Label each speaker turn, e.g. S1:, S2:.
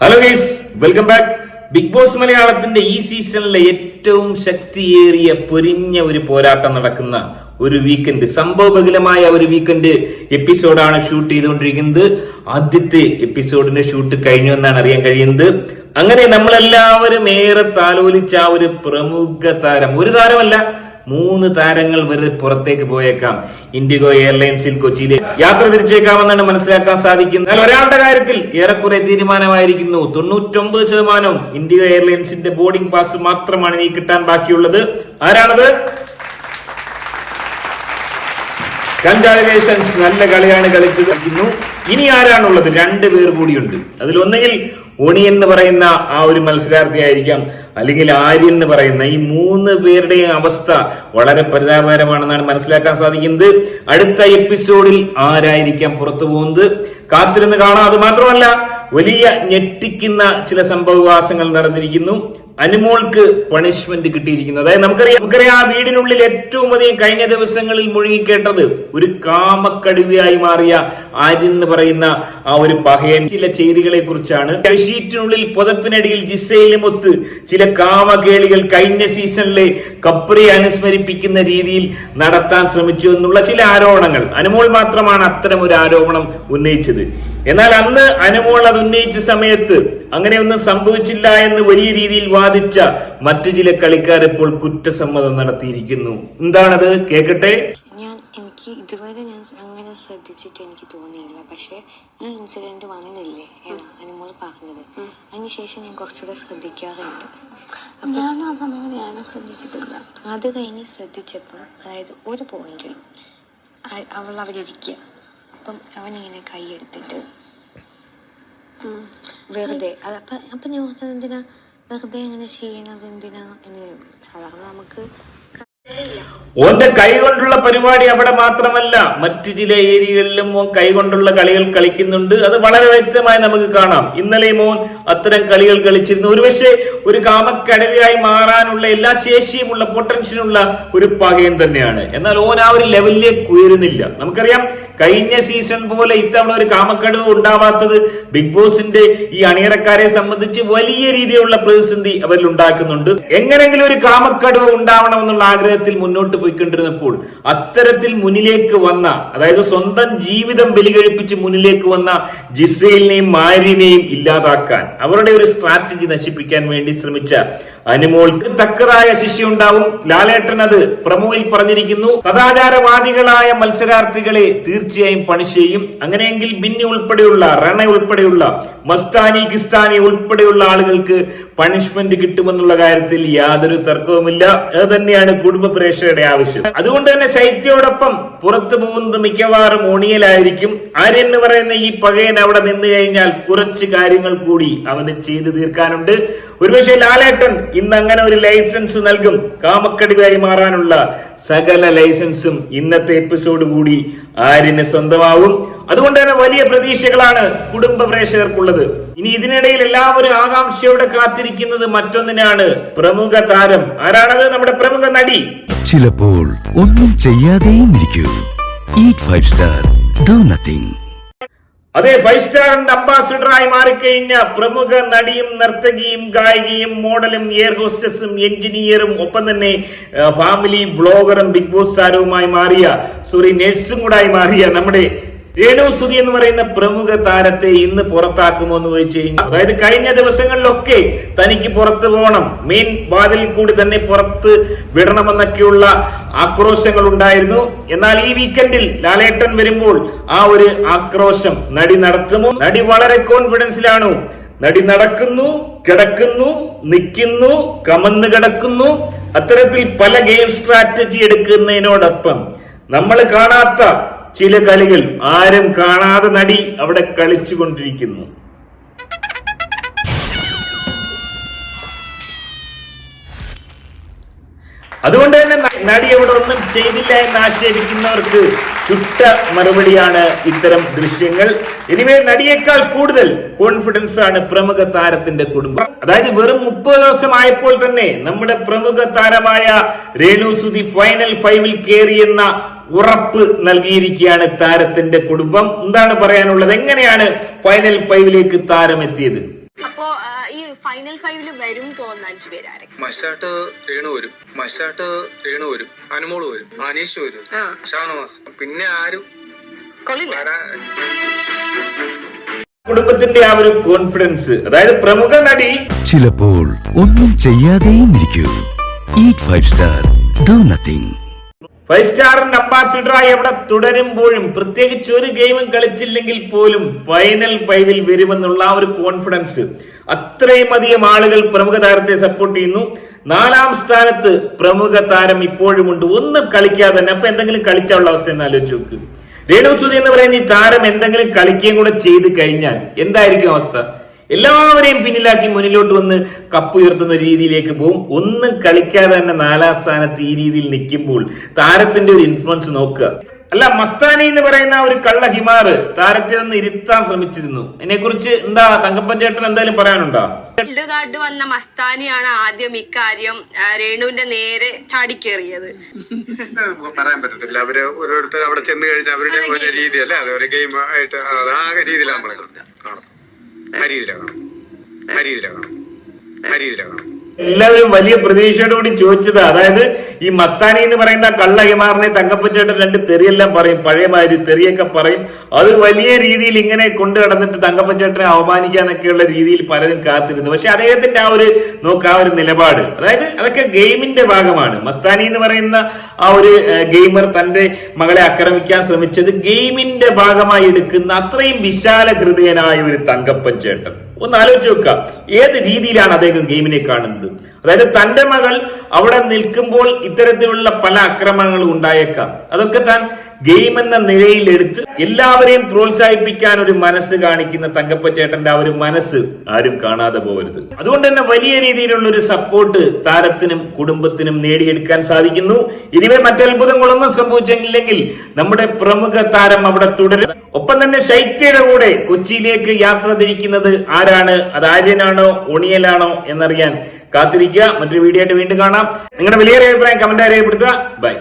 S1: Hello guys, welcome back. Bigg Boss മലയാളത്തിന്റെ ഈ സീസണിലെ ഏറ്റവും ശക്തിയേറിയ പൊരിഞ്ഞ ഒരു പോരാട്ടം നടക്കുന്ന ഒരു വീക്കെൻഡ്, സംഭവബഹുലമായ ഒരു വീക്കെൻഡ് എപ്പിസോഡാണ് ഷൂട്ട് ചെയ്തുകൊണ്ടിരിക്കുന്നത്. ആദ്യത്തെ എപ്പിസോഡിന്റെ ഷൂട്ട് കഴിഞ്ഞു എന്നാണ് അറിയാൻ കഴിയുന്നത്. അങ്ങനെ നമ്മളെല്ലാവരും ഏറെ താലോലിച്ച ആ ഒരു പ്രമുഖ താരം, ഒരു താരമല്ല 3 താരങ്ങൾ വരെ പുറത്തേക്ക് പോയേക്കാം. ഇൻഡിഗോ എയർലൈൻസിൽ കൊച്ചിയിലേക്ക് യാത്ര തിരിച്ചേക്കാമെന്നാണ് മനസ്സിലാക്കാൻ സാധിക്കുന്നത്. എന്നാൽ ഒരാളുടെ കാര്യത്തിൽ ഏറെക്കുറെ തീരുമാനമായിരിക്കുന്നു. 99% ഇൻഡിഗോ എയർലൈൻസിന്റെ ബോർഡിംഗ് പാസ് മാത്രമാണ് ഇനി കിട്ടാൻ ബാക്കിയുള്ളത്. ആരാണത്? കൺഗ്രാജുലേഷൻസ്, നല്ല കളിയാണ് കളിച്ചത്. ഇനി ആരാണുള്ളത്? 2 പേർ കൂടിയുണ്ട്. അതിലൊന്നെങ്കിൽ ഒണി എന്ന് പറയുന്ന ആ ഒരു മത്സരാർത്ഥിയായിരിക്കാം, അല്ലെങ്കിൽ ആര്യൻ എന്ന് പറയുന്ന. ഈ 3 പേരുടെയും അവസ്ഥ വളരെ പരിതാപകരമാണെന്നാണ് മനസ്സിലാക്കാൻ സാധിക്കുന്നത്. അടുത്ത എപ്പിസോഡിൽ ആരായിരിക്കാം പുറത്തു പോകുന്നത് കാത്തിരുന്ന് കാണാം. അത് മാത്രമല്ല, വലിയ ഞെട്ടിക്കുന്ന ചില സംഭവവികാസങ്ങൾ നടന്നിരിക്കുന്നു. അനുമോൾക്ക് പണിഷ്മെന്റ് കിട്ടിയിരിക്കുന്നു. അതായത് നമുക്കറിയാം ആ വീടിനുള്ളിൽ ഏറ്റവും അധികം കഴിഞ്ഞ ദിവസങ്ങളിൽ മുഴുകിക്കേട്ടത് ഒരു കാമക്കടുവയായി മാറിയ ആര്യൻ എന്ന് പറയുന്ന ആ ഒരു പഹയൻ. ചില ചെയ്തികളെ കുറിച്ചാണ്. ഷീറ്റിനുള്ളിൽ പുതപ്പിനടിയിൽ ജിസയിലുമൊത്ത് ചില കാമകേളികൾ കഴിഞ്ഞ സീസണിലെ കപ്രിയെ അനുസ്മരിപ്പിക്കുന്ന രീതിയിൽ നടത്താൻ ശ്രമിച്ചു എന്നുള്ള ചില ആരോപണങ്ങൾ. അനുമോൾ മാത്രമാണ് അത്തരം ഒരു ആരോപണം ഉന്നയിച്ചത്. എന്നാൽ അന്ന് അനുമോൾ അത് ഉന്നയിച്ച സമയത്ത് അങ്ങനെയൊന്നും സംഭവിച്ചില്ല എന്ന് വലിയ രീതിയിൽ വാദിച്ച മറ്റു ചില കളിക്കാർ ഇപ്പോൾ കുറ്റസമ്മതം നടത്തിയിരിക്കുന്നു. എന്താണത്? കേൾക്കട്ടെ.
S2: എനിക്ക് ഇതുവരെ ഞാൻ അങ്ങനെ ശ്രദ്ധിച്ചിട്ട് എനിക്ക് തോന്നിയില്ല. പക്ഷെ ഈ ഇൻസിഡന്റ് വന്നില്ലേ അനുമോൾ പറഞ്ഞത്, അതിനുശേഷം ഞാൻ കുറച്ചുകൂടെ ശ്രദ്ധിക്കാറുണ്ട്. ഞാൻ ആ സമയം ഞാനും ശ്രദ്ധിച്ചിട്ടില്ല. അത് കഴിഞ്ഞ് ശ്രദ്ധിച്ചപ്പോൾ, അതായത് ഒരു പോയിന്റിൽ അവൾ അവിടെ ഇരിക്കുക, അപ്പം അവനിങ്ങനെ കൈയെടുത്തിട്ട് വെറുതെ അപ്പൊ ഞാൻ ഓർത്തത് എന്തിനാ വെറുതെ അങ്ങനെ ചെയ്യണത്, എന്തിനാ എന്ന്. സാധാരണ നമുക്ക്
S1: ഓന്റെ കൈ കൊണ്ടുള്ള പരിപാടി അവിടെ മാത്രമല്ല, മറ്റു ചില ഏരിയകളിലും ഓൻ കൈ കൊണ്ടുള്ള കളികൾ കളിക്കുന്നുണ്ട്. അത് വളരെ വ്യക്തമായി നമുക്ക് കാണാം. ഇന്നലെ മോൻ അത്തരം കളികൾ കളിച്ചിരുന്നു. ഒരുപക്ഷെ ഒരു കാമക്കടവയായി മാറാനുള്ള എല്ലാ ശേഷിയുമുള്ള പൊട്ടൻഷ്യലുള്ള ഒരു പകയൻ തന്നെയാണ്. എന്നാൽ ഓൻ ആ ഒരു ലെവലിലേക്ക് ഉയരുന്നില്ല. നമുക്കറിയാം കഴിഞ്ഞ സീസൺ പോലെ ഇത്തവണ ഒരു കാമക്കടവ് ഉണ്ടാവാത്തത് ബിഗ് ബോസിന്റെ ഈ അണിയറക്കാരെ സംബന്ധിച്ച് വലിയ രീതിയിലുള്ള പ്രതിസന്ധി അവരിൽ ഉണ്ടാക്കുന്നുണ്ട്. എങ്ങനെങ്കിലും ഒരു കാമക്കടവ് ഉണ്ടാവണമെന്നുള്ള ആഗ്രഹത്തിൽ മുന്നോട്ട് പോയിക്കൊണ്ടിരുന്നപ്പോൾ അത്തരത്തിൽ മുന്നിലേക്ക് വന്ന, അതായത് സ്വന്തം ജീവിതം ബലികഴിപ്പിച്ച് മുന്നിലേക്ക് വന്ന ജിസയിലിനെയും മാരിനെയും ഇല്ലാതാക്കാൻ, അവരുടെ ഒരു സ്ട്രാറ്റജി നശിപ്പിക്കാൻ വേണ്ടി ശ്രമിച്ച അനുമോൾക്ക് തക്കതായ ശിക്ഷ ഉണ്ടാവും. ലാലേട്ടൻ അത് പ്രമോയിൽ പറഞ്ഞിരിക്കുന്നു. സദാചാരവാദികളായ മത്സരാർത്ഥികളെ തീർച്ചയായും പണിഷ് ചെയ്യും. അങ്ങനെയെങ്കിൽ ബിന്നി ഉൾപ്പെടെയുള്ള, റണ ഉൾപ്പെടെയുള്ള, മസ്താനി, കിസ്താനി ഉൾപ്പെടെയുള്ള ആളുകൾക്ക് പണിഷ്മെന്റ് കിട്ടുമെന്നുള്ള കാര്യത്തിൽ യാതൊരു തർക്കവുമില്ല. അത് തന്നെയാണ് കുടുംബ പ്രേക്ഷകരുടെ ആവശ്യം. അതുകൊണ്ട് തന്നെ ശൈത്യോടൊപ്പം പുറത്തു പോകുന്നത് മിക്കവാറും ഒണിയലായിരിക്കും. ആര്യൻ എന്ന് പറയുന്ന ഈ പകയൻ അവിടെ നിന്ന് കഴിഞ്ഞാൽ കുറച്ച് കാര്യങ്ങൾ കൂടി അവന് ചെയ്തു തീർക്കാനുണ്ട്. ഒരുപക്ഷെ ലാലേട്ടൻ ഇന്ന് അങ്ങനെ ഒരു ലൈസൻസ് നൽകും. കാമക്കടിവായി മാറാനുള്ള സകല ലൈസൻസും ഇന്നത്തെ എപ്പിസോഡ് കൂടി ആര്യന് സ്വന്തമാവും. അതുകൊണ്ട് തന്നെ വലിയ പ്രതീക്ഷകളാണ് കുടുംബ പ്രേക്ഷകർക്കുള്ളത്. ഇനി ഇതിനിടയിൽ എല്ലാവരും ആകാംക്ഷയോടെ കാത്തിരിക്കുന്നത് മറ്റൊന്നിനാണ്. പ്രമുഖ താരം. ആരാണത്? നമ്മുടെ പ്രമുഖ നടി.
S3: ചിലപ്പോൾ ഒന്നും ചെയ്യാതെയും ഇരിക്കൂ. Eat 5 star, do nothing.
S1: അതെ, 5 സ്റ്റാറിന്റെ അംബാസിഡറായി മാറിക്കഴിഞ്ഞ പ്രമുഖ നടിയും നർത്തകിയും ഗായികയും മോഡലും എയർ ഹോസ്റ്റസും എഞ്ചിനീയറും ഒപ്പം തന്നെ ഫാമിലി ബ്ലോഗറും ബിഗ് ബോസ് താരവുമായി മാറിയ, നഴ്സും കൂടായി മാറിയ നമ്മുടെ രേണു സുധി എന്ന് പറയുന്ന പ്രമുഖ താരത്തെ ഇന്ന് പുറത്താക്കുമോ എന്ന് ചോദിച്ചു കഴിഞ്ഞാൽ, അതായത് കഴിഞ്ഞ ദിവസങ്ങളിലൊക്കെ തനിക്ക് പുറത്തു പോകണം, മെയിൻ വാതിൽ കൂടി തന്നെ പുറത്ത് വിടണമെന്നൊക്കെയുള്ള ആക്രോശങ്ങൾ ഉണ്ടായിരുന്നു. എന്നാൽ ഈ വീക്കെൻഡിൽ ലാലേട്ടൻ വരുമ്പോൾ ആ ഒരു ആക്രോശം നടി നടത്തുമോ? നടി വളരെ കോൺഫിഡൻസിലാണ്. നടി നടക്കുന്നു, കിടക്കുന്നു, നിൽക്കുന്നു, കമന്ന് കിടക്കുന്നു. അത്തരത്തിൽ പല ഗെയിം സ്ട്രാറ്റജി എടുക്കുന്നതിനോടൊപ്പം നമ്മൾ കാണാത്ത ചില കളികൾ, ആരും കാണാതെ നടി അവിടെ കളിച്ചുകൊണ്ടിരിക്കുന്നു. അതുകൊണ്ട് തന്നെ നടി അവിടെ ഒന്നും ചെയ്തില്ല എന്ന് ആക്ഷേപിക്കുന്നവർക്ക് ചുട്ട മറുപടിയാണ് ഇത്തരം ദൃശ്യങ്ങൾ. ഇനിമേ നടിയേക്കാൾ കൂടുതൽ കോൺഫിഡൻസ് ആണ് പ്രമുഖ താരത്തിന്റെ കുടുംബം. അതായത് വെറും 30 ദിവസം ആയപ്പോൾ തന്നെ നമ്മുടെ പ്രമുഖ താരമായ രേണു സുധി ഫൈനൽ 5-ൽ കയറിയെന്ന ഉറപ്പ് നൽകിയിരിക്കുകയാണ് താരത്തിന്റെ കുടുംബം. എന്താണ് പറയാനുള്ളത്? എങ്ങനെയാണ് ഫൈനൽ 5-ലേക്ക് താരം എത്തിയത്?
S4: ഫൈനൽ 5 വരും തോന്നുന്നു 5 പേര്.
S5: മസ്റ്റാട്ട് രേണു വരും, അനുമോള് വരും, അനീഷ് വരും, ഷാനവാസ്, പിന്നെ ആരും
S1: കുടുംബത്തിന്റെ ആ ഒരു കോൺഫിഡൻസ്, അതായത് പ്രമുഖ നടി
S3: ചിലപ്പോൾ ഒന്നും ചെയ്യാതെയും ഇരിക്കൂ. Eat 5 star, do nothing.
S1: 5 സ്റ്റാറിന്റെ അംബാസിഡറായി അവിടെ തുടരുമ്പോഴും പ്രത്യേകിച്ച് ഒരു ഗെയിമും കളിച്ചില്ലെങ്കിൽ പോലും ഫൈനൽ 5 വരുമെന്നുള്ള ആ ഒരു കോൺഫിഡൻസ്, അത്രയും അധികം ആളുകൾ പ്രമുഖ താരത്തെ സപ്പോർട്ട് ചെയ്യുന്നു. 4ാം സ്ഥാനത്ത് പ്രമുഖ താരം ഇപ്പോഴുമുണ്ട്, ഒന്നും കളിക്കാതെ തന്നെ. അപ്പൊ എന്തെങ്കിലും കളിക്കാനുള്ള അവസ്ഥ എന്ന് ആലോചിച്ച് നോക്ക്. രേണു സുധി എന്ന് പറയുന്ന ഈ താരം എന്തെങ്കിലും കളിക്കുകയും കൂടെ ചെയ്ത് കഴിഞ്ഞാൽ എന്തായിരിക്കും അവസ്ഥ? എല്ലാവരെയും പിന്നിലാക്കി മുന്നിലോട്ട് വന്ന് കപ്പ് ഉയർത്തുന്ന രീതിയിലേക്ക് പോകും. ഒന്നും കളിക്കാതെ തന്നെ 4ാം സ്ഥാനത്ത് ഈ രീതിയിൽ നിൽക്കുമ്പോൾ താരത്തിന്റെ ഒരു ഇൻഫ്ലുവൻസ് നോക്കുക. അല്ല, മസ്താനി എന്ന് പറയുന്ന ഒരു കള്ള ഹിമാർ താരത്തെ ഒന്ന് ഇരുത്താൻ ശ്രമിച്ചിരുന്നു. ഇതിനെക്കുറിച്ച് എന്താ തങ്കപ്പൻ ചേട്ടൻ എന്തായാലും പറയാനുണ്ടോ?
S4: വൈൽഡ് കാർഡ് വന്ന മസ്താനിയാണ് ആദ്യം ഇക്കാര്യം രേണുവിന്റെ നേരെ ചാടിക്കേറിയത്.
S5: പറയാൻ പറ്റത്തില്ല. അവര് ഓരോരുത്തർ അവിടെ ചെന്ന് കഴിഞ്ഞാൽ അവരുടെ ഒരു രീതിയല്ലേ, അത് ഒരു ഗെയിം ആയിട്ട് ആ രീതിയിലാണ് നമ്മളെ കാണുന്നത്. ആ രീതിയിലാണ്
S1: എല്ലാവരും വലിയ പ്രതീക്ഷയോടുകൂടി ചോദിച്ചത്, അതായത് ഈ മത്താനി എന്ന് പറയുന്ന കള്ള ഹിമാറിനെ തങ്കപ്പച്ചേട്ടൻ 2 തെറിയെല്ലാം പറയും, പഴയമാതിരി തെറിയൊക്കെ പറയും. അത് വലിയ രീതിയിൽ ഇങ്ങനെ കൊണ്ടു നടന്നിട്ട് തങ്കപ്പച്ചേട്ടനെ അവമാനിക്കാന്നൊക്കെയുള്ള രീതിയിൽ പലരും കാത്തിരുന്നു. പക്ഷെ അദ്ദേഹത്തിന്റെ ആ ഒരു നിലപാട്, അതായത് അതൊക്കെ ഗെയിമിന്റെ ഭാഗമാണ്. മസ്താനി എന്ന് പറയുന്ന ആ ഒരു ഗെയിമർ തന്റെ മകളെ ആക്രമിക്കാൻ ശ്രമിച്ചത് ഗെയിമിന്റെ ഭാഗമായി എടുക്കുന്ന അത്രയും വിശാല ഹൃദയനായ ഒരു തങ്കപ്പൻ ചേട്ടൻ. ഒന്ന് ആലോചിച്ച് നോക്കുക, ഏത് രീതിയിലാണ് അദ്ദേഹം ഗെയിമിനെ കാണുന്നത്. അതായത് തന്റെ മകൾ അവിടെ നിൽക്കുമ്പോൾ ഇത്തരത്തിലുള്ള പല ആക്രമണങ്ങളും ഉണ്ടായേക്കാം. അതൊക്കെ താൻ ഗെയിം എന്ന നിലയിലെടുത്ത് എല്ലാവരെയും പ്രോത്സാഹിപ്പിക്കാൻ ഒരു മനസ്സ് കാണിക്കുന്ന തങ്കപ്പൻ ചേട്ടന്റെ ആ ഒരു മനസ്സ് ആരും കാണാതെ പോകരുത്. അതുകൊണ്ട് തന്നെ വലിയ രീതിയിലുള്ള ഒരു സപ്പോർട്ട് താരത്തിനും കുടുംബത്തിനും നേടിയെടുക്കാൻ സാധിക്കുന്നു. ഇനിവേ മറ്റത്ഭുതങ്ങളൊന്നും സംഭവിച്ചില്ലെങ്കിൽ നമ്മുടെ പ്രമുഖ താരം അവിടെ തുടരും. ഒപ്പം തന്നെ ശൈത്യയുടെ കൂടെ കൊച്ചിയിലേക്ക് യാത്ര തിരിക്കുന്നത് ആരാണ്? അത് ആര്യനാണോ ഒണിയലാണോ എന്നറിയാൻ കാത്തിരിക്കുക. മറ്റൊരു വീഡിയോ ആയിട്ട് വീണ്ടും കാണാം. നിങ്ങളുടെ വലിയ അഭിപ്രായം കമന്റ് രേഖപ്പെടുത്തുക. ബൈ.